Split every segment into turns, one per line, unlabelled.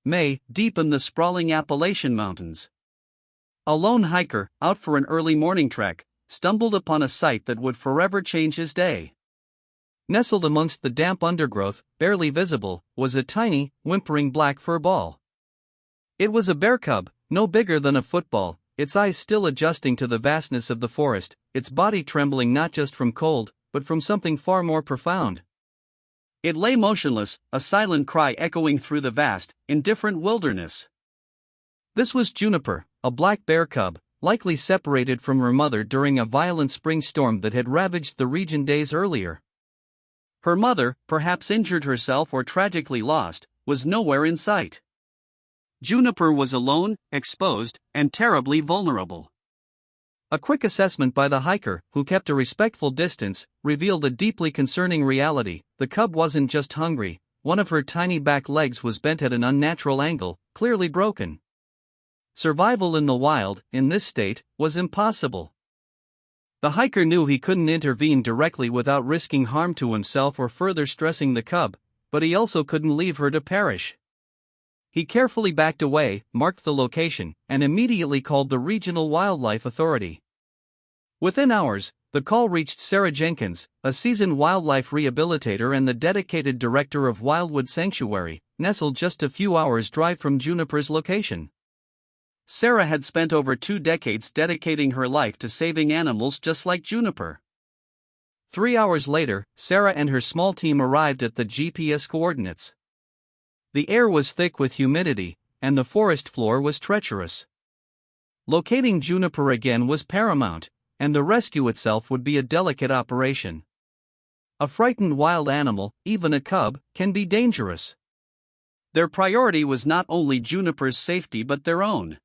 May, deep in the sprawling Appalachian mountains. A lone hiker, out for an early morning trek, stumbled upon a sight that would forever change his day. Nestled amongst the damp undergrowth, barely visible, was a tiny, whimpering black fur ball. It was a bear cub, no bigger than a football, its eyes still adjusting to the vastness of the forest, its body trembling not just from cold, but from something far more profound. It lay motionless, a silent cry echoing through the vast, indifferent wilderness. This was Juniper, a black bear cub, likely separated from her mother during a violent spring storm that had ravaged the region days earlier. Her mother, perhaps injured herself or tragically lost, was nowhere in sight. Juniper was alone, exposed, and terribly vulnerable. A quick assessment by the hiker, who kept a respectful distance, revealed a deeply concerning reality. The cub wasn't just hungry, one of her tiny back legs was bent at an unnatural angle, clearly broken. Survival in the wild, in this state, was impossible. The hiker knew he couldn't intervene directly without risking harm to himself or further stressing the cub, but he also couldn't leave her to perish. He carefully backed away, marked the location, and immediately called the regional wildlife authority. Within hours, the call reached Sarah Jenkins, a seasoned wildlife rehabilitator and the dedicated director of Wildwood Sanctuary, nestled just a few hours' drive from Juniper's location. Sarah had spent over 2 decades dedicating her life to saving animals just like Juniper. 3 hours later, Sarah and her small team arrived at the GPS coordinates. The air was thick with humidity, and the forest floor was treacherous. Locating Juniper again was paramount, and the rescue itself would be a delicate operation. A frightened wild animal, even a cub, can be dangerous. Their priority was not only Juniper's safety but their own.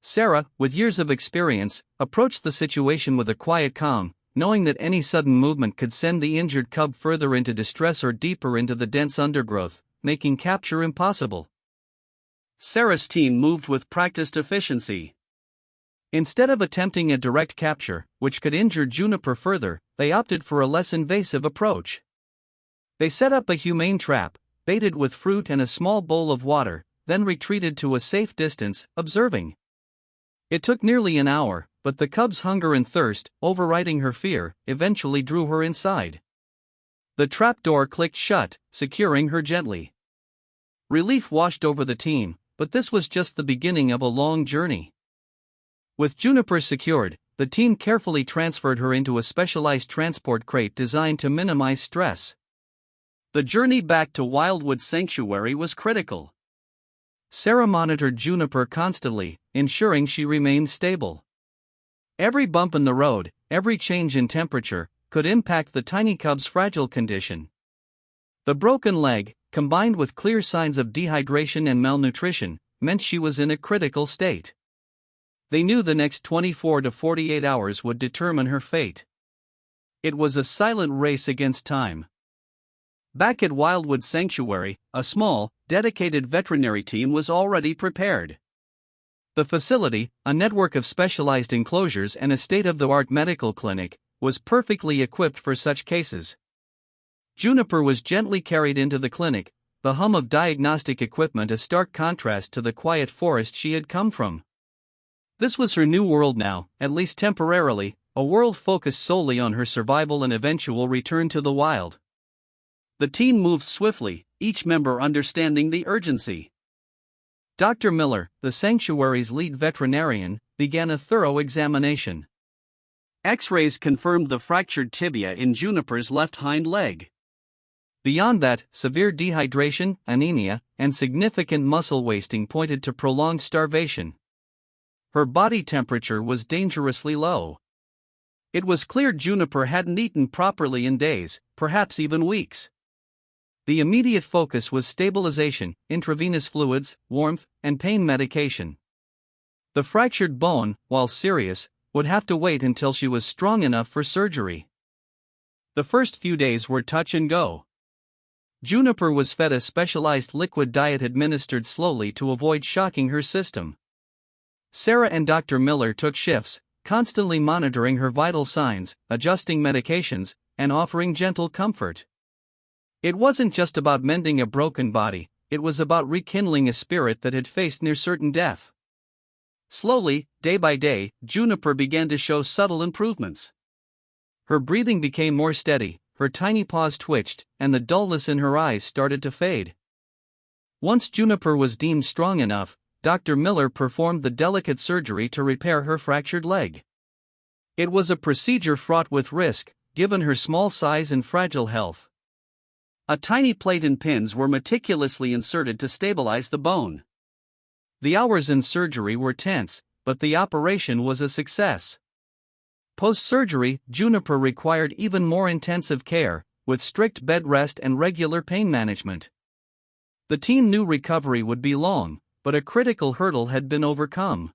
Sarah, with years of experience, approached the situation with a quiet calm, knowing that any sudden movement could send the injured cub further into distress or deeper into the dense undergrowth, making capture impossible. Sarah's team moved with practiced efficiency. Instead of attempting a direct capture, which could injure Juniper further, they opted for a less invasive approach. They set up a humane trap, baited with fruit and a small bowl of water, then retreated to a safe distance, observing. It took nearly an hour, but the cub's hunger and thirst, overriding her fear, eventually drew her inside. The trap door clicked shut, securing her gently. Relief washed over the team, but this was just the beginning of a long journey. With Juniper secured, the team carefully transferred her into a specialized transport crate designed to minimize stress. The journey back to Wildwood Sanctuary was critical. Sarah monitored Juniper constantly, ensuring she remained stable. Every bump in the road, every change in temperature, could impact the tiny cub's fragile condition. The broken leg, combined with clear signs of dehydration and malnutrition, meant she was in a critical state. They knew the next 24 to 48 hours would determine her fate. It was a silent race against time. Back at Wildwood Sanctuary, a small, dedicated veterinary team was already prepared. The facility, a network of specialized enclosures and a state-of-the-art medical clinic, was perfectly equipped for such cases. Juniper was gently carried into the clinic, the hum of diagnostic equipment a stark contrast to the quiet forest she had come from. This was her new world now, at least temporarily, a world focused solely on her survival and eventual return to the wild. The team moved swiftly, each member understanding the urgency. Dr. Miller, the sanctuary's lead veterinarian, began a thorough examination. X-rays confirmed the fractured tibia in Juniper's left hind leg. Beyond that, severe dehydration, anemia, and significant muscle wasting pointed to prolonged starvation. Her body temperature was dangerously low. It was clear Juniper hadn't eaten properly in days, perhaps even weeks. The immediate focus was stabilization, intravenous fluids, warmth, and pain medication. The fractured bone, while serious, would have to wait until she was strong enough for surgery. The first few days were touch and go. Juniper was fed a specialized liquid diet administered slowly to avoid shocking her system. Sarah and Dr. Miller took shifts, constantly monitoring her vital signs, adjusting medications, and offering gentle comfort. It wasn't just about mending a broken body, it was about rekindling a spirit that had faced near certain death. Slowly, day by day, Juniper began to show subtle improvements. Her breathing became more steady, her tiny paws twitched, and the dullness in her eyes started to fade. Once Juniper was deemed strong enough, Dr. Miller performed the delicate surgery to repair her fractured leg. It was a procedure fraught with risk, given her small size and fragile health. A tiny plate and pins were meticulously inserted to stabilize the bone. The hours in surgery were tense, but the operation was a success. Post-surgery, Juniper required even more intensive care, with strict bed rest and regular pain management. The team knew recovery would be long, but a critical hurdle had been overcome.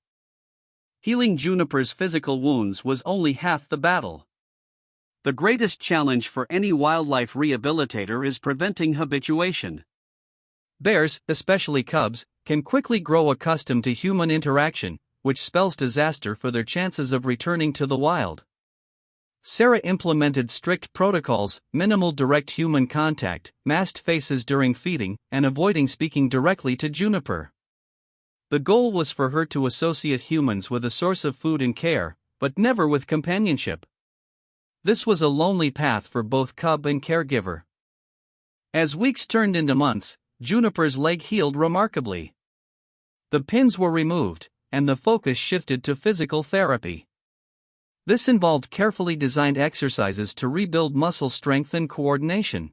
Healing Juniper's physical wounds was only half the battle. The greatest challenge for any wildlife rehabilitator is preventing habituation. Bears, especially cubs, can quickly grow accustomed to human interaction, which spells disaster for their chances of returning to the wild. Sarah implemented strict protocols, minimal direct human contact, masked faces during feeding, and avoiding speaking directly to Juniper. The goal was for her to associate humans with a source of food and care, but never with companionship. This was a lonely path for both cub and caregiver. As weeks turned into months, Juniper's leg healed remarkably. The pins were removed, and the focus shifted to physical therapy. This involved carefully designed exercises to rebuild muscle strength and coordination.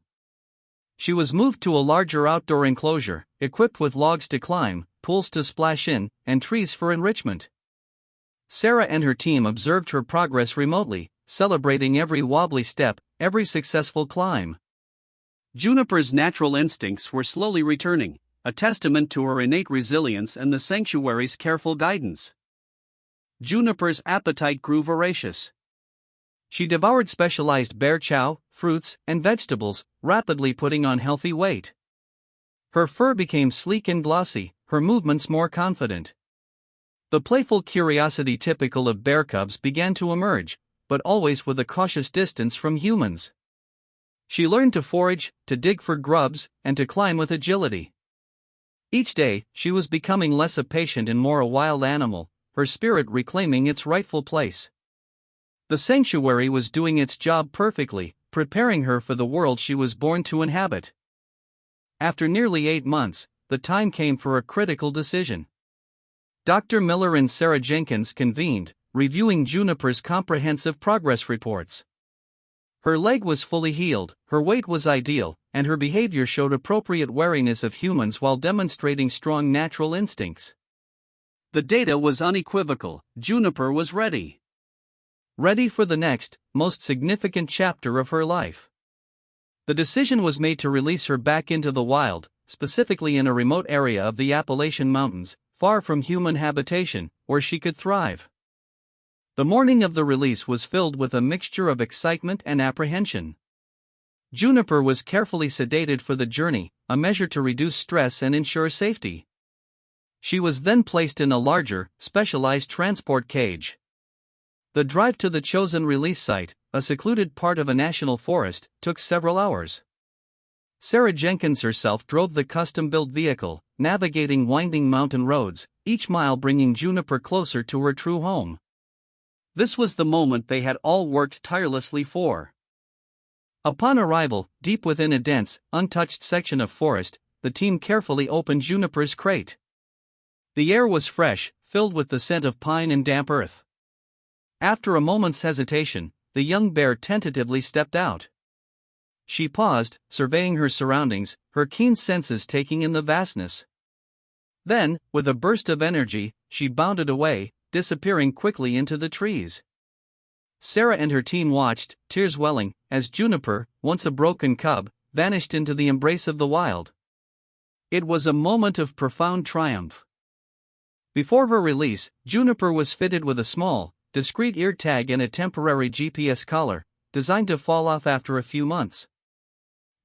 She was moved to a larger outdoor enclosure, equipped with logs to climb, pools to splash in, and trees for enrichment. Sarah and her team observed her progress remotely, celebrating every wobbly step, every successful climb. Juniper's natural instincts were slowly returning, a testament to her innate resilience and the sanctuary's careful guidance. Juniper's appetite grew voracious. She devoured specialized bear chow, fruits, and vegetables, rapidly putting on healthy weight. Her fur became sleek and glossy, her movements more confident. The playful curiosity typical of bear cubs began to emerge, but always with a cautious distance from humans. She learned to forage, to dig for grubs, and to climb with agility. Each day, she was becoming less a patient and more a wild animal, her spirit reclaiming its rightful place. The sanctuary was doing its job perfectly, preparing her for the world she was born to inhabit. After nearly 8 months, the time came for a critical decision. Dr. Miller and Sarah Jenkins convened, reviewing Juniper's comprehensive progress reports. Her leg was fully healed, her weight was ideal, and her behavior showed appropriate wariness of humans while demonstrating strong natural instincts. The data was unequivocal: Juniper was ready. Ready for the next, most significant chapter of her life. The decision was made to release her back into the wild, specifically in a remote area of the Appalachian Mountains, far from human habitation, where she could thrive. The morning of the release was filled with a mixture of excitement and apprehension. Juniper was carefully sedated for the journey, a measure to reduce stress and ensure safety. She was then placed in a larger, specialized transport cage. The drive to the chosen release site, a secluded part of a national forest, took several hours. Sarah Jenkins herself drove the custom-built vehicle, navigating winding mountain roads, each mile bringing Juniper closer to her true home. This was the moment they had all worked tirelessly for. Upon arrival, deep within a dense, untouched section of forest, the team carefully opened Juniper's crate. The air was fresh, filled with the scent of pine and damp earth. After a moment's hesitation, the young bear tentatively stepped out. She paused, surveying her surroundings, her keen senses taking in the vastness. Then, with a burst of energy, she bounded away, disappearing quickly into the trees. Sarah and her team watched, tears welling, as Juniper, once a broken cub, vanished into the embrace of the wild. It was a moment of profound triumph. Before her release, Juniper was fitted with a small, discreet ear tag and a temporary GPS collar, designed to fall off after a few months.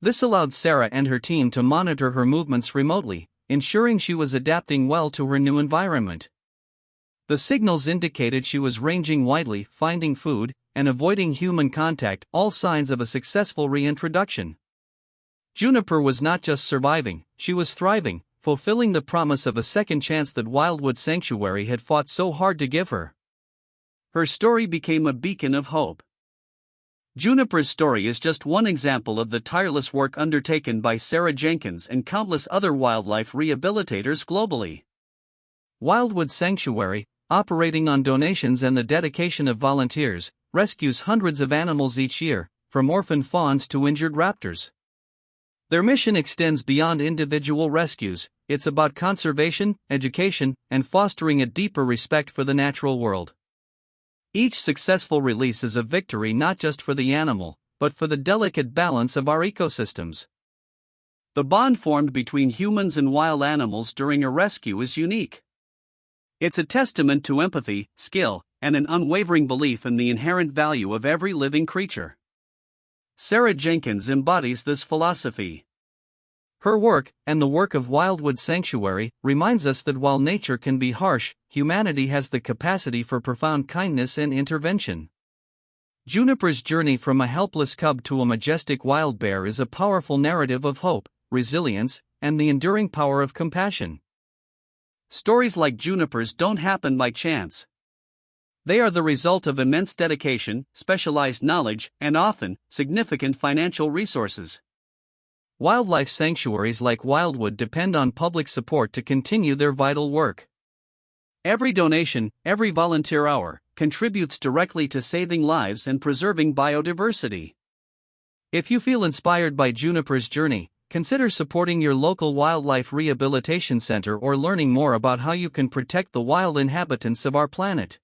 This allowed Sarah and her team to monitor her movements remotely, ensuring she was adapting well to her new environment. The signals indicated she was ranging widely, finding food, and avoiding human contact, all signs of a successful reintroduction. Juniper was not just surviving, she was thriving, fulfilling the promise of a second chance that Wildwood Sanctuary had fought so hard to give her. Her story became a beacon of hope. Juniper's story is just one example of the tireless work undertaken by Sarah Jenkins and countless other wildlife rehabilitators globally. Wildwood Sanctuary, operating on donations and the dedication of volunteers, rescues hundreds of animals each year, from orphaned fawns to injured raptors. Their mission extends beyond individual rescues. It's about conservation, education, and fostering a deeper respect for the natural world. Each successful release is a victory not just for the animal, but for the delicate balance of our ecosystems. The bond formed between humans and wild animals during a rescue is unique. It's a testament to empathy, skill, and an unwavering belief in the inherent value of every living creature. Sarah Jenkins embodies this philosophy. Her work, and the work of Wildwood Sanctuary, reminds us that while nature can be harsh, humanity has the capacity for profound kindness and intervention. Juniper's journey from a helpless cub to a majestic wild bear is a powerful narrative of hope, resilience, and the enduring power of compassion. Stories like Juniper's don't happen by chance. They are the result of immense dedication, specialized knowledge, and often, significant financial resources. Wildlife sanctuaries like Wildwood depend on public support to continue their vital work. Every donation, every volunteer hour, contributes directly to saving lives and preserving biodiversity. If you feel inspired by Juniper's journey, consider supporting your local wildlife rehabilitation center or learning more about how you can protect the wild inhabitants of our planet.